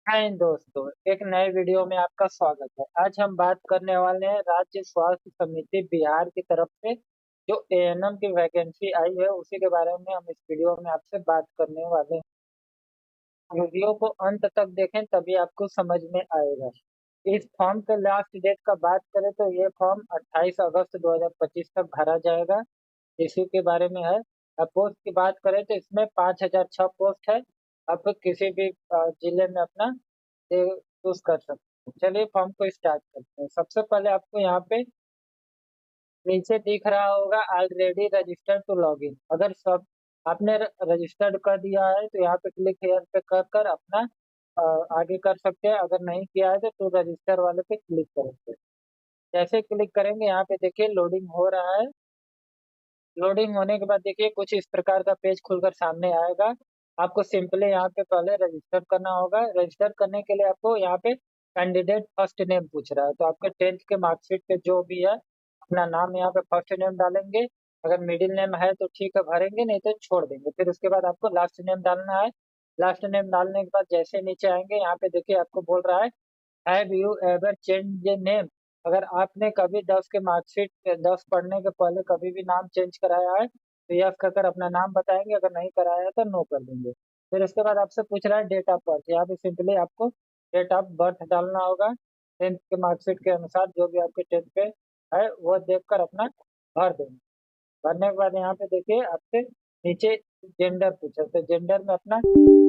हाय दोस्तों, एक नए वीडियो में आपका स्वागत है। आज हम बात करने वाले हैं राज्य स्वास्थ्य समिति बिहार की तरफ से जो एएनएम की वैकेंसी आई है, उसी के बारे में हम इस वीडियो में आपसे बात करने वाले हैं। वीडियो को अंत तक देखें तभी आपको समझ में आएगा। इस फॉर्म के लास्ट डेट का बात करें तो ये फॉर्म 28 अगस्त 2025 तक भरा जाएगा। इसी के बारे में है। अब पोस्ट की बात करें तो इसमें 5006 पोस्ट है। आप किसी भी जिले में अपना चूज कर सकते हैं। चलिए फॉर्म को स्टार्ट करते हैं। सबसे पहले आपको यहाँ पे नीचे दिख रहा होगा ऑलरेडी रजिस्टर्ड टू लॉगिन। अगर सब आपने रजिस्टर्ड कर दिया है तो यहाँ पे क्लिक हेयर पे कर कर अपना अ, आगे कर सकते हैं। अगर नहीं किया है तो रजिस्टर वाले पे क्लिक करेंगे। जैसे क्लिक करेंगे यहाँ पे देखिए लोडिंग हो रहा है। लोडिंग होने के बाद देखिए कुछ इस प्रकार का पेज खुलकर सामने आएगा। आपको सिंपली यहाँ पे पहले रजिस्टर करना होगा। रजिस्टर करने के लिए आपको यहाँ पे कैंडिडेट फर्स्ट नेम पूछ रहा है, तो आपके 10th के मार्कशीट पे जो भी है अपना नाम यहाँ पे फर्स्ट नेम डालेंगे। अगर मिडिल नेम है तो ठीक है भरेंगे, नहीं तो छोड़ देंगे। फिर उसके बाद आपको लास्ट नेम डालना है। लास्ट नेम डालने के बाद जैसे नीचे आएंगे यहाँ पे देखिए आपको बोल रहा है have you ever change a name. अगर आपने कभी 10 के मार्कशीट 10 पढ़ने के पहले कभी भी नाम चेंज कराया है तो यस कहकर अपना नाम बताएंगे। अगर नहीं कराया है तो नो कर देंगे। फिर उसके बाद आपसे पूछ रहा है डेट ऑफ बर्थ। यहाँ पे सिंपली आपको डेट ऑफ बर्थ डालना होगा। 10th के मार्कशीट के अनुसार जो भी आपके 10th पे है वो देखकर अपना भर देंगे। भरने के बाद यहाँ पे देखिए आपसे नीचे जेंडर पूछा, तो जेंडर में अपना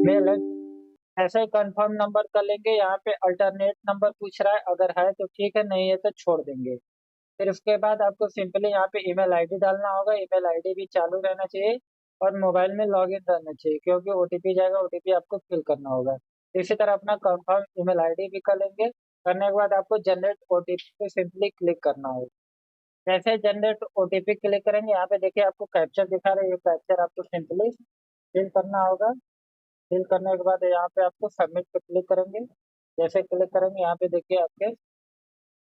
मेल है। ऐसा ही कंफर्म नंबर कर लेंगे। यहाँ पे अल्टरनेट नंबर पूछ रहा है, अगर है तो ठीक है, नहीं है तो छोड़ देंगे। फिर उसके बाद आपको सिंपली यहाँ पे ईमेल आईडी डालना होगा। ईमेल आईडी भी चालू रहना चाहिए और मोबाइल में लॉगिन रहना चाहिए, क्योंकि ओटीपी जाएगा, ओटीपी आपको फिल करना होगा। इसी तरह अपना कंफर्म ईमेल आईडी भी कर लेंगे। करने के बाद आपको जनरेट ओटीपी पे सिंपली क्लिक करना होगा। जैसे जनरेट ओटीपी क्लिक करेंगे यहाँ पे देखिए आपको कैप्चर दिखा रहा है। ये कैप्चर आपको सिंपली फिल करना होगा। फिल करने के बाद यहाँ पे आपको सबमिट पे क्लिक करेंगे। जैसे क्लिक करेंगे यहाँ पे देखिए आपके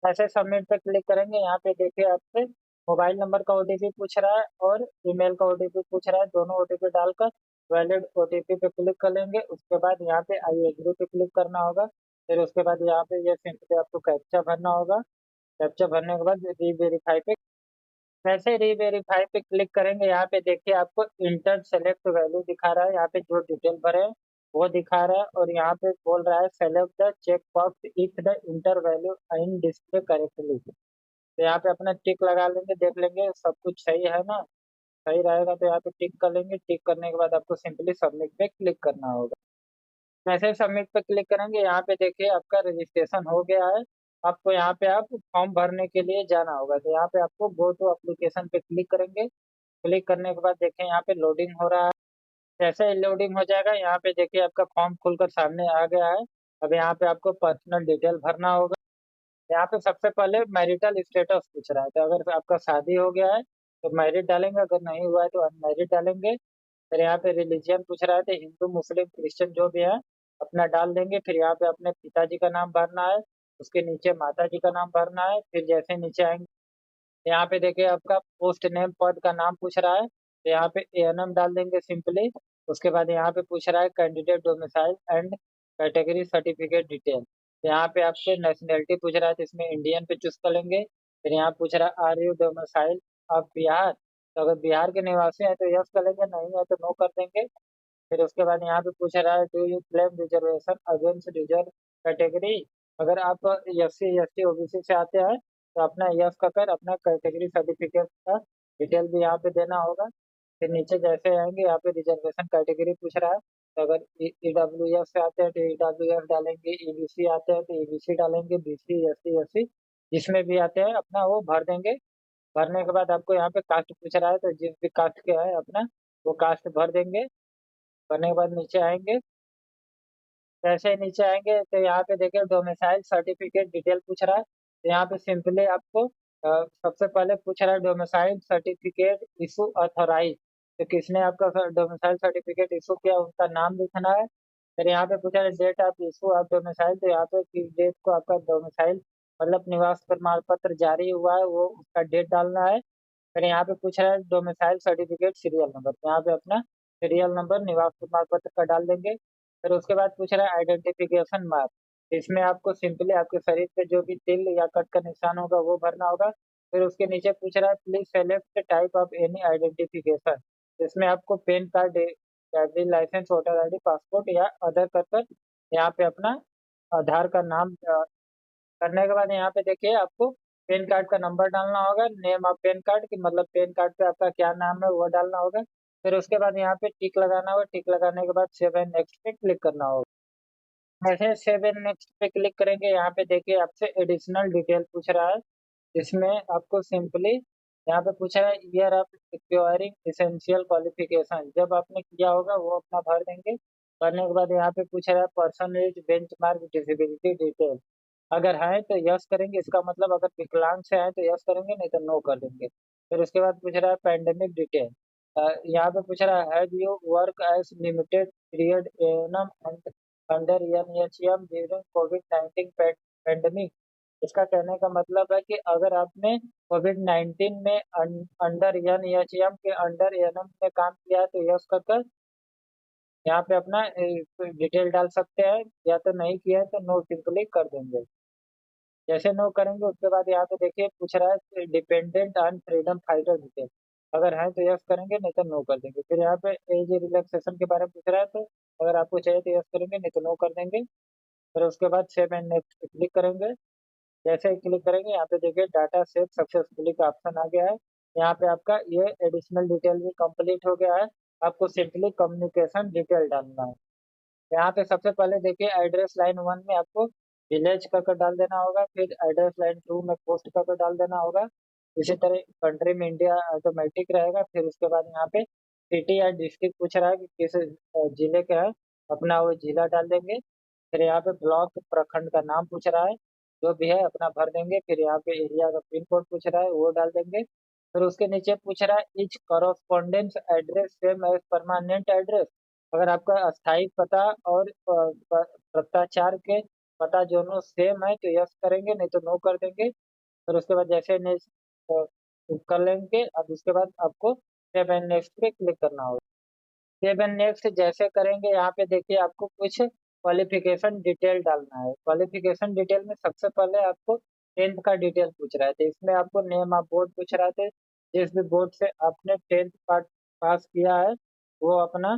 ऐसे सबमिट पे क्लिक करेंगे। यहाँ पे देखिए आपसे मोबाइल नंबर का ओटीपी पूछ रहा है और ईमेल का ओटीपी पूछ रहा है। दोनों ओटीपी डालकर वैलिड ओटीपी पे क्लिक कर लेंगे। उसके बाद यहाँ पे आई एग्री पे क्लिक करना होगा। फिर उसके बाद यहाँ पे ये सिंपली आपको कैप्चा भरना होगा। कैप्चा भरने के बाद री वेरीफाई पे वैसे री-वेरीफाई पे क्लिक करेंगे। यहाँ पे देखिए आपको इंटर सेलेक्ट वैल्यू दिखा रहा है। यहाँ पे जो डिटेल भरे हैं वो दिखा रहा है और यहाँ पे बोल रहा है select the check box if the enter value in display correctly. तो यहाँ पे अपना टिक लगा लेंगे, देख लेंगे सब कुछ सही है ना। सही रहेगा तो यहाँ पे टिक कर लेंगे। टिक करने के बाद आपको सिंपली सबमिट पे क्लिक करना होगा। जैसे सबमिट पे क्लिक करेंगे यहाँ पे देखिए आपका रजिस्ट्रेशन हो गया है। आपको यहाँ पे आप फॉर्म भरने के लिए जाना होगा, तो यहाँ पे आपको गो टू एप्लीकेशन पे क्लिक करेंगे। क्लिक करने के बाद देखें यहाँ पे लोडिंग हो रहा है। जैसे ही लोडिंग हो जाएगा यहाँ पे देखिए आपका फॉर्म खुलकर सामने आ गया है। अब यहाँ पे आपको पर्सनल डिटेल भरना होगा। यहाँ पे सबसे पहले मैरिटल स्टेटस पूछ रहा है, तो अगर आपका शादी हो गया है तो मैरिड डालेंगे, अगर नहीं हुआ है तो अनमैरिड डालेंगे। फिर यहाँ पे रिलीजियन पूछ रहा है, तो हिंदू मुस्लिम क्रिश्चियन जो भी है अपना डाल देंगे। फिर यहाँ पे अपने पिताजी का नाम भरना है। उसके नीचे माता जी का नाम भरना है। फिर जैसे नीचे आएंगे यहाँ पे देखिए आपका पोस्ट नेम पद का नाम पूछ रहा है, तो यहाँ पे एएनएम डाल देंगे सिंपली। उसके बाद यहाँ पे पूछ रहा है candidate domicile and category certificate detail. तो यहाँ पे आपसे नेशनैलिटी पूछ रहा है, तो इसमें इंडियन पे चूज कर लेंगे। फिर यहाँ पूछ रहा है are you domicile of Bihar, तो अगर बिहार के निवासी हैं तो यस कर लेंगे, नहीं है तो नो कर देंगे। फिर उसके बाद यहाँ पे पूछ रहा है do you claim reservation against reserve category. अगर आप S C S T OBC से आते हैं तो अपना यस का कर अपना कैटेगरी सर्टिफिकेट का डिटेल भी यहाँ पे देना होगा। फिर नीचे जैसे आएंगे यहाँ पे रिजर्वेशन कैटेगरी पूछ रहा है, तो अगर ईडब्ल्यू एस से आते हैं तो ईडब्ल्यू एस डालेंगे, ईबीसी आते हैं तो ईबीसी डालेंगे, बीसी एससी एससी जिसमें भी आते हैं अपना वो भर देंगे। भरने के बाद आपको यहाँ पे कास्ट पूछ रहा है, तो जिस भी कास्ट के है अपना वो कास्ट भर देंगे। भरने के बाद नीचे आएंगे। जैसे ही नीचे आएंगे तो यहाँ पे देखिए डोमिसाइल सर्टिफिकेट डिटेल पूछ रहा है, तो यहाँ पे सिंपली आपको सबसे पहले पूछ रहा है डोमिसाइल सर्टिफिकेट इशू अथोराइज। तो किसने आपका डोमिसाइल सर्टिफिकेट इशू किया उसका नाम लिखना है। फिर यहाँ पे पूछा है date of issue of domicile, तो यहाँ पे किस डेट को आपका डोमिसाइल मतलब निवास प्रमाण पत्र जारी हुआ है वो उसका डेट डालना है। फिर यहाँ पे पूछ रहा है डोमिसाइल सर्टिफिकेट सीरियल नंबर, तो यहाँ पे अपना सीरियल नंबर निवास प्रमाण पत्र का डाल देंगे। फिर उसके बाद पूछ रहा है आइडेंटिफिकेशन मार्क। इसमें आपको सिंपली आपके शरीर पे जो भी तिल या कट का निशान होगा वो भरना होगा। फिर उसके नीचे पूछ रहा है please select type of any identification. इसमें आपको PAN card, driving licence, voter ID, passport या अदर कर यहाँ पे अपना आधार का नाम करने के बाद यहाँ पे देखिए आपको पैन कार्ड का नंबर डालना होगा, नेम ऑफ पैन कार्ड की मतलब पैन कार्ड पे आपका क्या नाम है वो डालना होगा। फिर उसके बाद यहाँ पे टिक लगाना होगा, टिक लगाने के बाद सेव एंड नेक्स्ट पे क्लिक करना होगा। ऐसे सेव एंड नेक्स्ट पे क्लिक करेंगे, यहाँ पे देखिए आपसे एडिशनल डिटेल पूछ रहा है। इसमें आपको सिंपली यहाँ पे पूछा है year of acquiring essential qualification, जब आपने किया होगा वो अपना भर देंगे। भरने के बाद यहाँ पे पूछ रहा है परसेंटेज बेंचमार्क डिसेबिलिटी डिटेल, अगर है तो यस करेंगे, इसका मतलब अगर विकलांग से है तो यस करेंगे, नहीं तो नो कर देंगे। फिर उसके बाद पूछ रहा है पैंडेमिक डिटेल, यहाँ पे पूछ रहा है have you work as limited period ANM under NHM during Covid 19 pandemic. इसका कहने का मतलब है कि अगर आपने कोविड 19 में अंडर एनएचएम के अंडर एनएम में काम किया है तो यस कर यहाँ पे अपना डिटेल डाल सकते हैं, या तो नहीं किया है तो नो सिंपली कर देंगे। जैसे नो करेंगे उसके बाद यहाँ पे देखिए पूछ रहा है dependent on freedom fighter detail, अगर है तो यस करेंगे, नहीं तो नो कर देंगे। फिर यहाँ पे एज रिलैक्सेशन के बारे में पूछ रहा है, तो अगर आपको चाहिए तो यस करेंगे, नहीं तो नो कर देंगे। फिर उसके बाद सेव एंड नेक्स्ट पे क्लिक करेंगे। जैसे ही क्लिक करेंगे यहाँ पे देखिए डाटा सेव सक्सेसफुली का ऑप्शन आ गया है। यहाँ पे आपका ये एडिशनल डिटेल भी कंप्लीट हो गया है। आपको सिंपली कम्युनिकेशन डिटेल डालना है। यहाँ पे सबसे पहले देखिए एड्रेस लाइन 1 में आपको विलेज का डाल देना होगा, फिर एड्रेस लाइन 2 में पोस्ट का डाल देना होगा। इसी तरह कंट्री में इंडिया ऑटोमेटिक रहेगा। फिर उसके बाद यहाँ पे सिटी या डिस्ट्रिक्ट पूछ रहा है कि किस जिले का है, अपना वो जिला डाल देंगे। फिर यहाँ पे ब्लॉक प्रखंड का नाम पूछ रहा है, जो भी है अपना भर देंगे। फिर यहाँ पे एरिया का पिन कोड पूछ रहा है, वो डाल देंगे। फिर उसके नीचे पूछ रहा है is correspondence address same as permanent address, अगर आपका अस्थायी पता और भ्रष्टाचार के पता दोनों सेम है तो यस करेंगे, नहीं तो नो कर देंगे। फिर उसके बाद जैसे नेक्स्ट कर लेंगे, अब इसके बाद आपको सेव एंड नेक्स्ट पे क्लिक करना होगा। सेव एंड नेक्स्ट जैसे करेंगे यहाँ पे देखिए आपको कुछ क्वालिफिकेशन डिटेल डालना है। क्वालिफिकेशन डिटेल में सबसे पहले आपको 10th का डिटेल पूछ रहा है, तो इसमें आपको नेम ऑफ बोर्ड पूछ रहा था, जिस भी बोर्ड से आपने 10th पास पास किया है वो अपना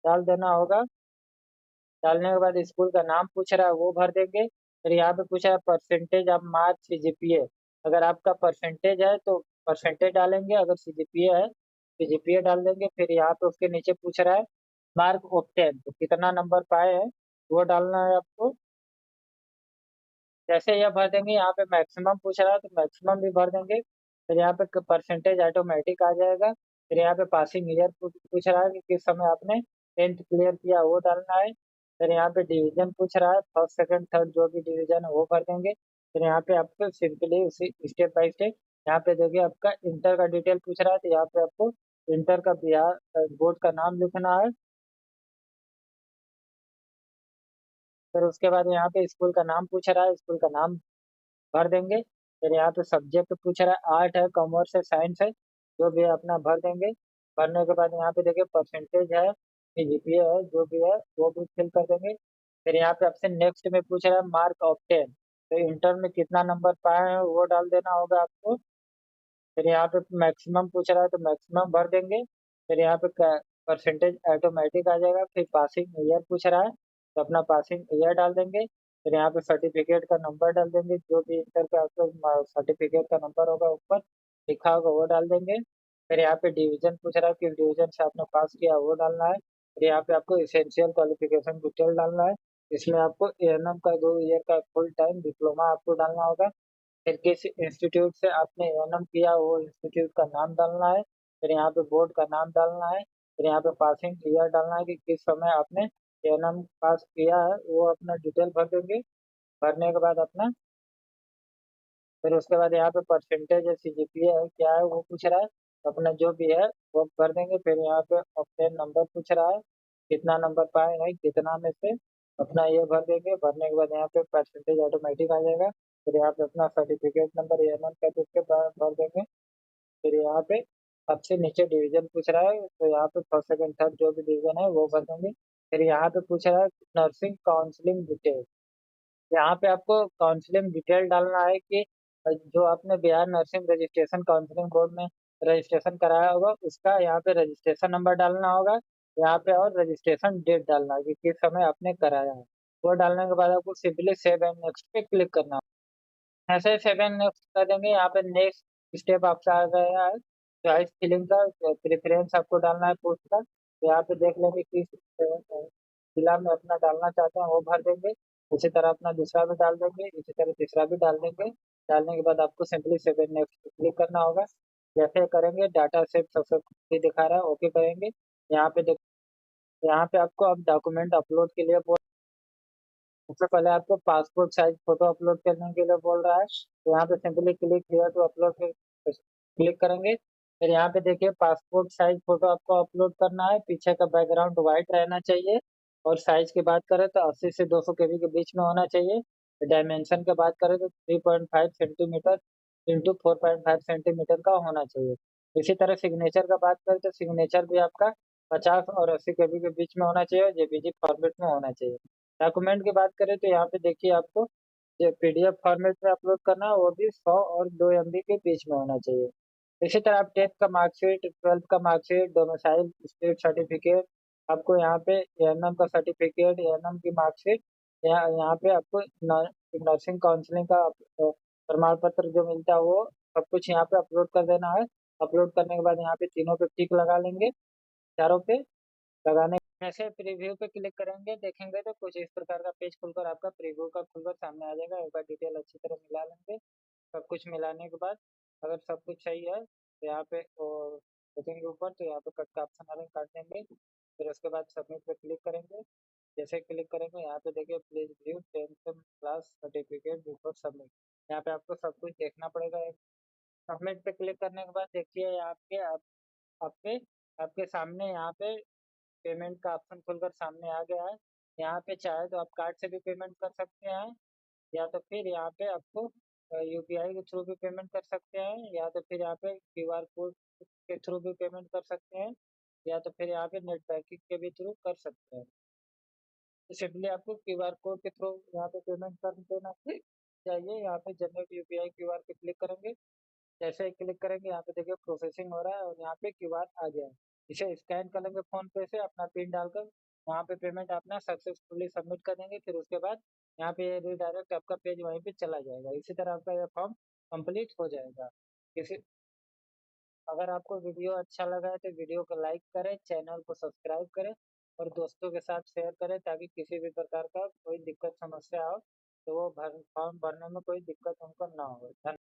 डाल देना होगा। डालने के बाद स्कूल का नाम पूछ रहा है वो भर देंगे। फिर यहाँ पे पूछा है परसेंटेज ऑफ मार्क सीजीपीए, अगर आपका परसेंटेज है तो परसेंटेज डालेंगे, अगर सीजीपीए है सीजीपीए डाल देंगे। फिर यहाँ पे उसके नीचे पूछ रहा है मार्क ऑब्टेन, तो कितना नंबर पाए हैं वो डालना है आपको। जैसे यह भर देंगे यहाँ पे मैक्सिमम पूछ रहा है तो मैक्सिमम भी भर देंगे। फिर यहाँ पे परसेंटेज ऑटोमेटिक आ जाएगा। फिर यहाँ पे पासिंग ईयर पूछ रहा है कि किस समय आपने 10th क्लियर किया वो डालना है। फिर यहाँ पे डिवीजन पूछ रहा है, फर्स्ट सेकंड थर्ड जो भी डिवीजन है वो भर देंगे। फिर यहाँ पे आपको सिंपली उसी स्टेप बाय स्टेप यहाँ पे देखिए आपका इंटर का डिटेल पूछ रहा है, तो यहाँ पे आपको इंटर का बिहार बोर्ड का नाम लिखना है। फिर उसके बाद यहाँ पे स्कूल का नाम पूछ रहा है, स्कूल का नाम भर देंगे। फिर यहाँ पे सब्जेक्ट पूछ रहा है आर्ट है, कॉमर्स है, साइंस है, जो भी है अपना भर देंगे। भरने के बाद यहाँ पे देखिए परसेंटेज है, जीपीए है, जो भी है वो भी फिल कर देंगे। फिर यहाँ पे आपसे नेक्स्ट में पूछ रहा है मार्क ऑफ 10, तो इंटर में कितना नंबर पाए हैं वो डाल देना होगा आपको। फिर यहाँ पे मैक्सिमम पूछ रहा है तो मैक्सिमम भर देंगे। फिर यहाँ पे परसेंटेज ऑटोमेटिक आ जाएगा। फिर पासिंग ईयर पूछ रहा है तो अपना पासिंग ईयर डाल देंगे। फिर यहाँ पे सर्टिफिकेट का नंबर डाल देंगे, जो भी इंटर का आपका सर्टिफिकेट का नंबर होगा ऊपर लिखा होगा वो डाल देंगे। फिर यहाँ पे डिवीजन पूछ रहा है किस डिवीजन से आपने पास किया वो डालना है। फिर यहाँ पे आपको इसेंशियल क्वालिफिकेशन डिटेल डालना है। इसमें आपको एएनएम का 2 ईयर का फुल टाइम डिप्लोमा आपको डालना होगा। फिर किस इंस्टीट्यूट से आपने एएनएम किया वो इंस्टीट्यूट का नाम डालना है। फिर यहाँ पे बोर्ड का नाम डालना है। फिर यहाँ पे पासिंग ईयर डालना है कि किस समय आपने एएनएम पास किया है वो अपना डिटेल भर देंगे। भरने के बाद अपना फिर उसके बाद यहाँ पे परसेंटेज है, सीजीपीए है, क्या है वो पूछ रहा है, तो अपना जो भी है वो भर देंगे। फिर यहाँ पे ऑप्टेन नंबर पूछ रहा है, कितना नंबर पाए हैं कितना में से, अपना ये भर देंगे। भरने के बाद यहाँ पे परसेंटेज ऑटोमेटिक आ जाएगा। फिर यहाँ पे अपना सर्टिफिकेट नंबर एएनएम का उसके भर देंगे। फिर यहाँ पे सबसे नीचे डिवीजन पूछ रहा है, तो यहाँ पे फर्स्ट सेकंड थर्ड जो भी डिवीजन है वो भर देंगे। फिर यहाँ पे पूछ रहा है नर्सिंग काउंसलिंग डिटेल। यहाँ पे आपको काउंसलिंग डिटेल डालना है कि जो आपने Bihar nursing registration counselling board में रजिस्ट्रेशन कराया होगा उसका यहाँ पे रजिस्ट्रेशन नंबर डालना होगा। यहाँ पे और रजिस्ट्रेशन डेट डालना है कि किस समय आपने कराया है। वो डालने के बाद आपको सिंपली सेव एंड नेक्स्ट पे क्लिक करना है। ऐसे ही सेव एंड नेक्स्ट कर देंगे। यहाँ पे नेक्स्ट स्टेप आपका आ गया है चॉइस फिलिंग का। प्रेफरेंस आपको डालना है पोस्ट का। तो यहाँ पे देख लेंगे किस जिला में अपना डालना चाहते हैं वो भर देंगे। इसी तरह अपना दूसरा भी डाल देंगे, इसी तरह तीसरा भी डाल देंगे। डालने के बाद आपको सिंपली सेव एंड नेक्स्ट पे क्लिक करना होगा। जैसे करेंगे डाटा सेव सक्सेसफुली दिखा रहा है, ओके करेंगे। यहाँ पे देख, यहाँ पे आपको अब डॉक्यूमेंट अपलोड के लिए सबसे पहले आपको पासपोर्ट साइज फोटो अपलोड करने के लिए बोल रहा है। तो यहाँ पे simply click here to upload पे क्लिक करेंगे। फिर यहाँ पे देखिए पासपोर्ट साइज फोटो आपको अपलोड करना है। पीछे का बैकग्राउंड व्हाइट रहना चाहिए। और साइज की बात करें तो 80 से 200 केबी के बीच में होना चाहिए। डायमेंशन की बात करें तो 3.5 सेंटीमीटर इंटू 4.5 सेंटीमीटर का होना चाहिए। इसी तरह सिग्नेचर का बात करें तो सिग्नेचर भी आपका 50 और 80 केबी के बीच में होना चाहिए, जेपीजी फॉर्मेट में होना चाहिए। डॉक्यूमेंट की बात करें तो यहाँ पे देखिए आपको जो पीडीएफ फॉर्मेट में अपलोड करना है वो भी 100 और 2 MB के बीच में होना चाहिए। इसी तरह आप 10th का मार्कशीट, 12th का मार्कशीट, डोमिसाइल स्टेट सर्टिफिकेट, आपको यहाँ पे एएनएम का सर्टिफिकेट, एएनएम की मार्कशीट, यहाँ पे आपको नर्सिंग काउंसलिंग का प्रमाण पत्र जो मिलता है वो सब कुछ यहाँ पे अपलोड कर देना है। अपलोड करने के बाद यहाँ पे तीनों पे टिक लगा लेंगे, चारों पे लगाने। ऐसे प्रीव्यू पे क्लिक करेंगे, देखेंगे तो कुछ इस प्रकार का पेज खुलकर आपका प्रीव्यू का खुलकर सामने आ जाएगा। एक बार डिटेल अच्छी तरह मिला लेंगे। सब कुछ मिलाने के बाद अगर सब कुछ सही है तो यहाँ पे देखेंगे ऊपर तो यहाँ पे कट का ऑप्शन आ रहा है, काट देंगे। फिर उसके बाद सबमिट पे क्लिक करेंगे। जैसे क्लिक करेंगे यहाँ पे देखिए please view 10th class certificate before submit. यहाँ पे आपको सब कुछ देखना पड़ेगा। सबमिट पे क्लिक करने के बाद देखिए आपके आपके आपके सामने यहाँ पे पेमेंट का ऑप्शन खुलकर सामने आ गया है। यहाँ पे चाहे तो आप कार्ड से भी पेमेंट कर सकते हैं, या तो फिर यहाँ पे आपको यूपीआई के थ्रू भी पेमेंट कर सकते हैं, या तो फिर यहाँ पे क्यूआर कोड के थ्रू भी पेमेंट कर सकते हैं, या तो फिर यहाँ पे नेट बैंकिंग के भी थ्रू कर सकते हैं। तो सिंपली आपको क्यूआर कोड के थ्रू यहाँ पे पेमेंट कर देना चाहिए। यहाँ पे जनरेट यूपीआई क्यूआर पे क्लिक करेंगे। जैसे ही क्लिक करेंगे यहाँ पे देखिए प्रोसेसिंग हो रहा है और यहाँ पे क्यूआर आ गया है। इसे स्कैन कर लेंगे फोन पे से अपना पिन डालकर। वहाँ पे पेमेंट अपना सक्सेसफुली सबमिट कर देंगे। फिर उसके बाद यहाँ पे रिडायरेक्ट आपका पेज वहीं पे चला जाएगा। इसी तरह आपका यह फॉर्म कंप्लीट हो जाएगा। इसी अगर आपको वीडियो अच्छा लगा है तो वीडियो को लाइक करें, चैनल को सब्सक्राइब करें और दोस्तों के साथ शेयर करें ताकि किसी भी प्रकार का कोई दिक्कत समस्या हो तो वो फॉर्म भरने में कोई दिक्कत उनको ना हो। धन्यवाद।